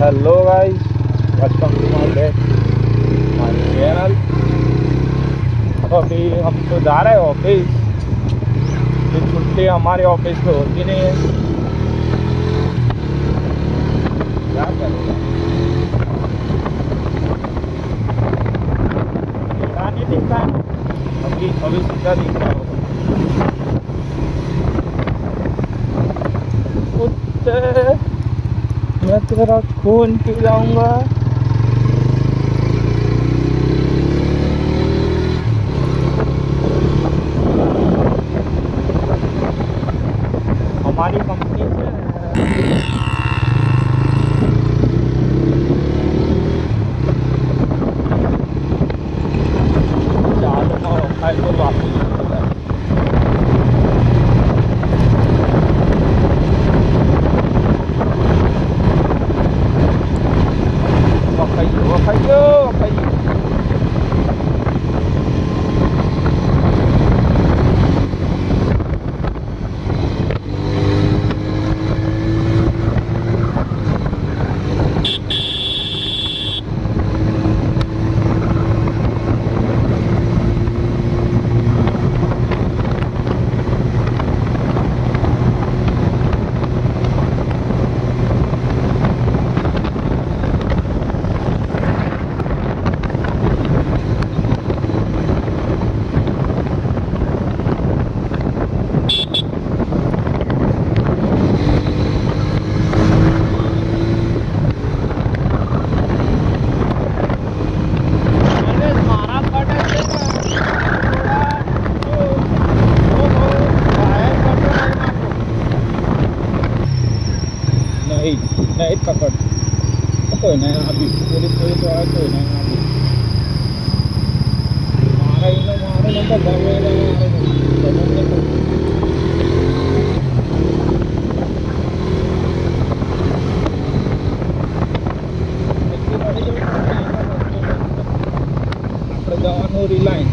Hello guys, welcome to my channel. तो अभी हम तो जा रहे हैं ऑफिस। ये छुट्टी हमारे ऑफिस में होती नहीं है, क्या करेंगे। सीधा नहीं दिखता है, अभी अभी सीधा दिख रहा होगा। कुत्ते, मैं तेरा खून पी जाऊंगा। हमारी कंपनी से चालू खाए तो वापस वखाइयो। नहीं पकड़ कोई नहीं अभी पूरी तो है, कोई नहीं अभी मारा नहीं तो આપણે જવાનું રિલાયન્સ।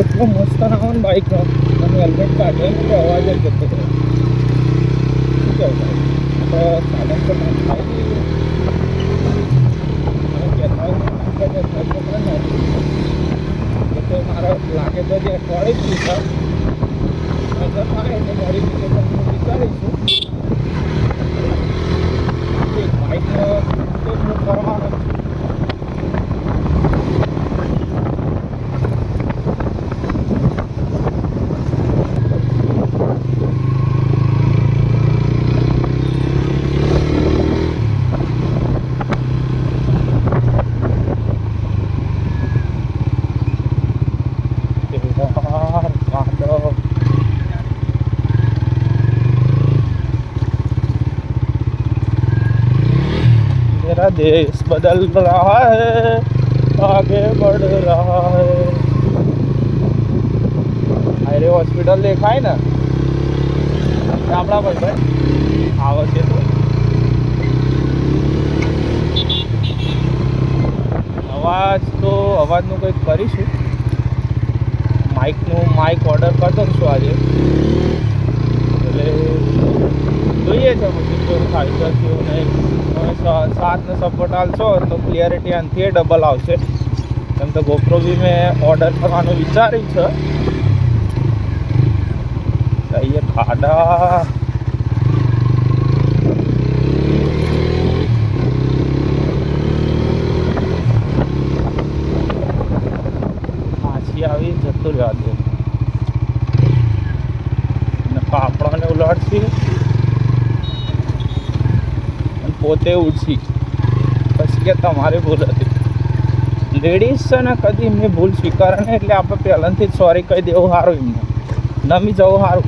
એટલો મસ્ત ના આવે ને બાઇકનો, તમે હેલ્મેટ કાઢે ને તો અવાજ જ જતો રહે। શું કહેવું આપણે સાધન પર ખાઈ દઈએ મારો લાગે તો જે અઠવાડિયે જ લીધા થાય એટલે મોડિફિકેશન વિચારીશું। બાઇકનો તો હું કરવાનો છું। मेरा देश बदल रहा है, आगे बढ़ रहा है। अरे हॉस्पिटल देखा है ना આપણા ભાઈ આવે છે તો અવાજનું કંઈક કરીશું। માઇક ઓર્ડર કરી દઉં છું આજે, એટલે જોઈએ છે પછી કેવું થાય છે કેવું નહીં। તમે 7 સપોર્ટ આલશો તો ક્લિયરિટી આનાથી ડબલ આવશે। કેમ તો ગોપ્રો બી મેં ઓર્ડર કરવાનું વિચાર્યું છે। કહીએ ખાડા માછી આવી જતું રહેવા દે ને પાપડાને ઉલાડશી અને પોતે ઉડશી પછી કે તમારી ભૂલ હતી। લેડીઝ છે ને કદી એમની ભૂલ સ્વીકારે ને, એટલે આપણે પહેલાંથી જ સોરી કહી દેવું સારું, એમને નમી જવું સારું।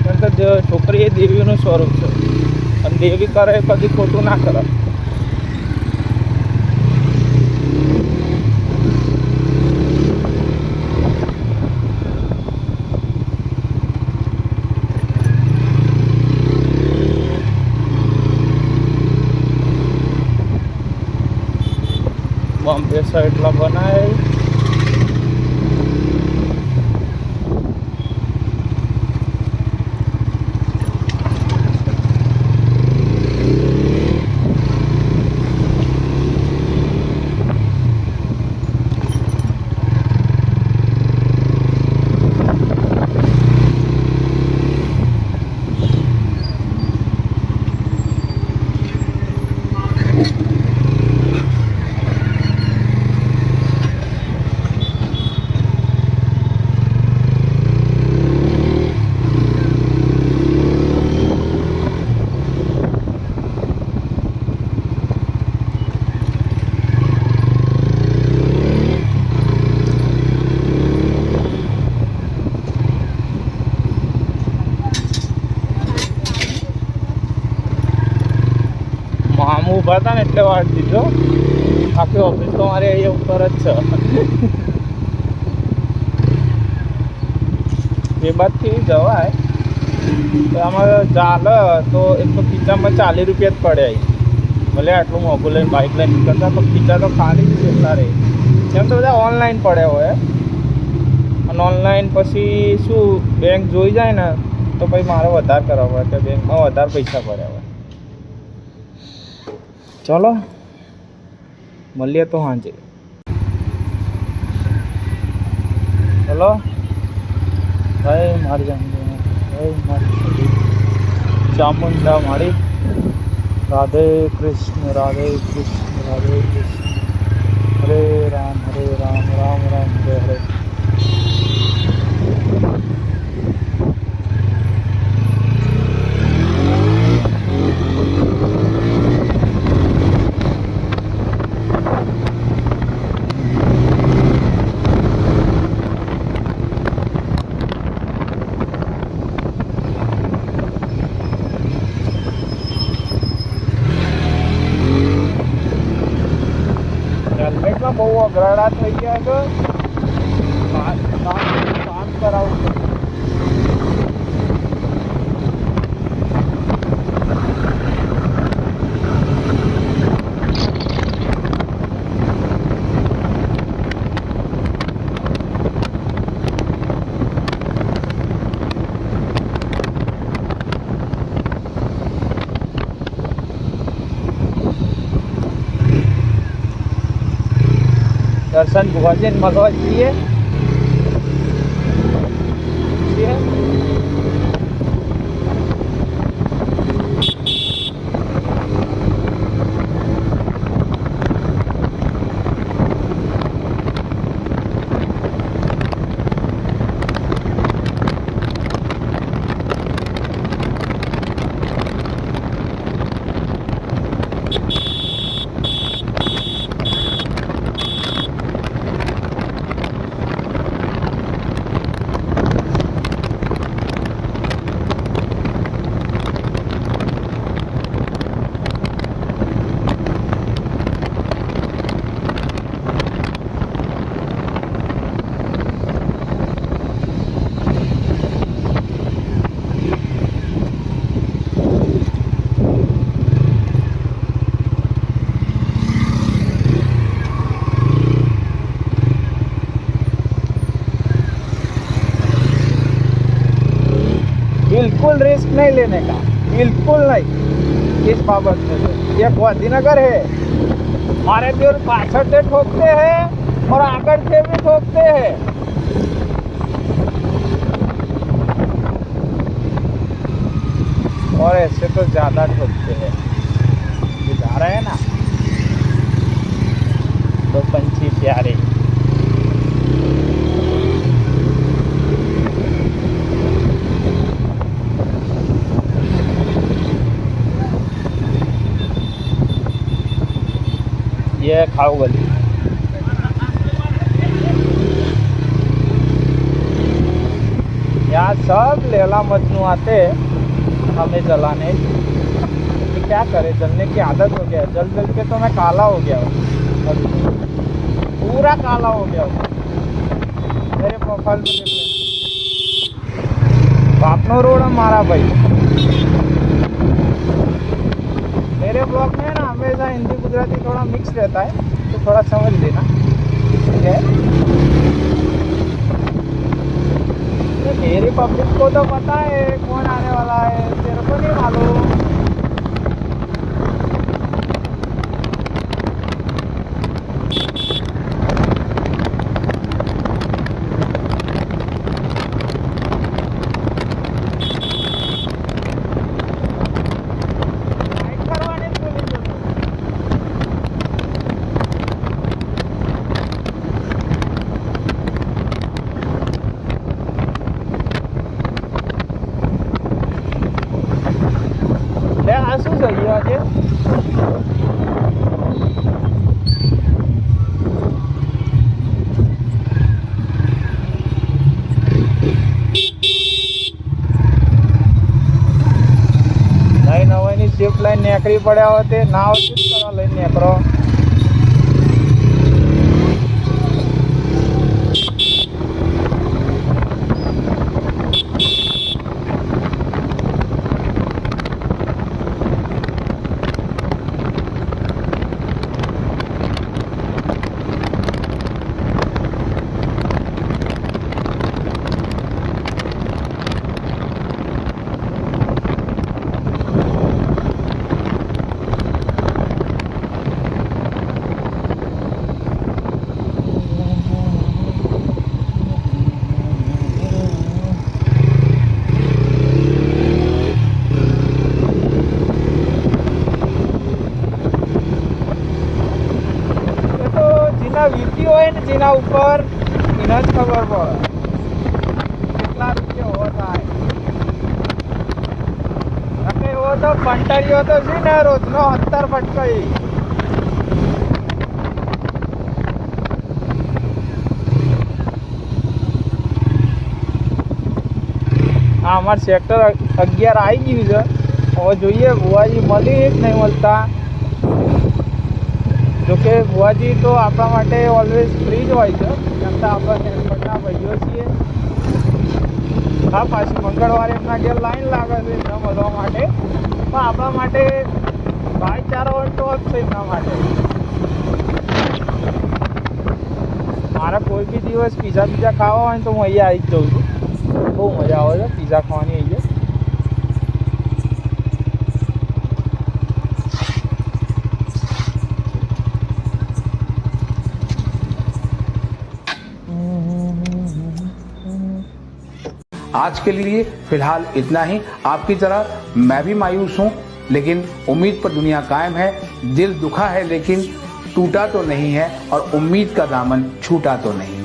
કેમ કે છોકરી એ દેવીનું સ્વરૂપ છે અને દેવી કરે કદી ખોટું ના કરે। बॉम्बे साइडला पण आहे. મામું ઊભા હતા ને એટલે વાટ દીધો. આખી ઓફિસ તો મારે અહીંયા ઉપર જ છે. એ બાદથી જવાય તો આમાં ચાલે તો એક તો ખીચામાં 40 રૂપિયા જ પડે. ભલે આટલું મોંઘું લઈને બાઇક લઈને નીકળતા તો ખીચા તો ખાલી જ એટલા રહે. એમ તો બધા ઓનલાઈન પડ્યા હોય અને ઓનલાઈન પછી શું બેંક જોઈ જાય ને તો પછી મારે વધારે કરવા પડે કે બેંકમાં વધારે પૈસા પડ્યા હોય. ચલો મળીએ તો સાંજે. ચલો ભાઈ મારી મારી ચામુંડા મારી. રાધે કૃષ્ણ રાધે કૃષ્ણ રાધે કૃષ્ણ. હરે રામ રામ રામ હરે હરે. હેલ્મેટમાં બહુ અઘરાડા થઈ ગયા છે. કામ કરાવવું પડે. દર્શન ભોજન મળવા જઈએ. बिल्कुल रिस्क नहीं लेने का, बिल्कुल नहीं इस बाबत में. ये गांधीनगर है. हमारे देर पाछड़ से ठोकते हैं और आकर से भी ठोकते हैं. और ऐसे तो ज़्यादा ठोकते हैं. ये जा रहे हैं ना तो पंछी प्यारे. ये खाओ गली. यहाँ सब लैला मजनू आते हमें जलाने. कि क्या करे, जलने की आदत हो गया. जल जल के तो मैं काला हो गया हूँ. पूरा काला हो गया हूँ. मेरे प्रोफाइल में देख बापनो रोड हमारा भाई. मेरे ब्लॉग में ना हमेशा हिंदी गुजराती थोड़ा मिक्स रहता है, तो थोड़ा समझ लेना, ठीक है। तो मेरी पब्लिक को तो पता है कौन आने वाला है, तेरे को नहीं मालूम। શું થઈ આજે નવી નવાઈની શિફ્ટ લઈને નીકળી પડ્યા હોય તે નાવ શિફ્ટ કરવા લઈને નીકળો। વીતી હોય ને જેના ઉપર એને જ ખબર પડે કેટલા રૂપિયા હોવો થાય। એવો તો કંટાળ્યો તો છે ને રોજનો 70 ફટકાઈ। હા અમાર સેક્ટર 11 આવી ગયું છે। હવે જોઈએ ભુવાજી મળી જ નહીં મળતા। જોકે ભુવાજી તો આપણા માટે ઓલવેઝ ફ્રી જ હોય છે, કેમ કે આપણા હેલ્પરના ભાઈઓ છીએ। હા પાછી મંગળવારે એમના ઘેર લાઈન લાગે છે એમને મળવા માટે, પણ આપણા માટે ભાઈચારો હોય તો જ છે એમના માટે। મારે કોઈ બી દિવસ પીઝા બીઝા ખાવા હોય તો હું અહીંયા આવી જ જાઉં છું। બહુ મજા આવે છે પીઝા ખાવાની અહીંયા। आज के लिए फिलहाल इतना ही। आपकी तरह मैं भी मायूस हूँ, लेकिन उम्मीद पर दुनिया कायम है। दिल दुखा है लेकिन टूटा तो नहीं है, और उम्मीद का दामन छूटा तो नहीं।